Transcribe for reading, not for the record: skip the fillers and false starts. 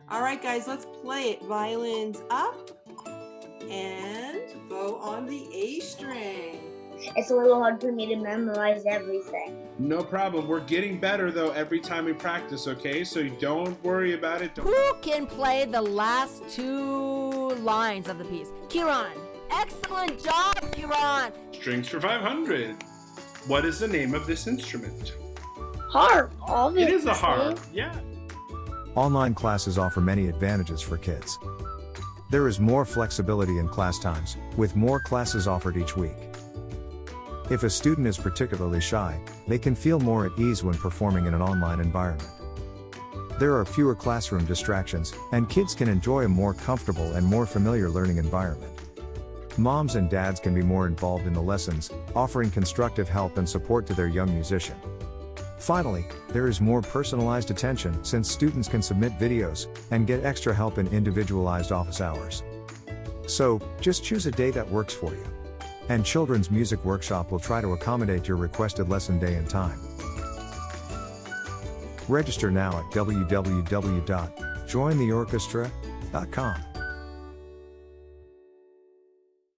All right, guys, let's play it. Violins up and bow on the A string. It's a little hard for me to memorize everything. No problem. We're getting better, though, every time we practice, okay? So don't worry about it. Who can play the last two lines of the piece? Kieran. Excellent job, Kieran. Strings for 500. What is the name of this instrument? Harp, obviously. It is a harp, yeah. Online classes offer many advantages for kids. There is more flexibility in class times, with more classes offered each week. If a student is particularly shy, they can feel more at ease when performing in an online environment. There are fewer classroom distractions, and kids can enjoy a more comfortable and more familiar learning environment. Moms and dads can be more involved in the lessons, offering constructive help and support to their young musician. Finally, there is more personalized attention since students can submit videos and get extra help in individualized office hours. So, just choose a day that works for you. And Children's Music Workshop will try to accommodate your requested lesson day and time. Register now at www.jointheorchestra.com.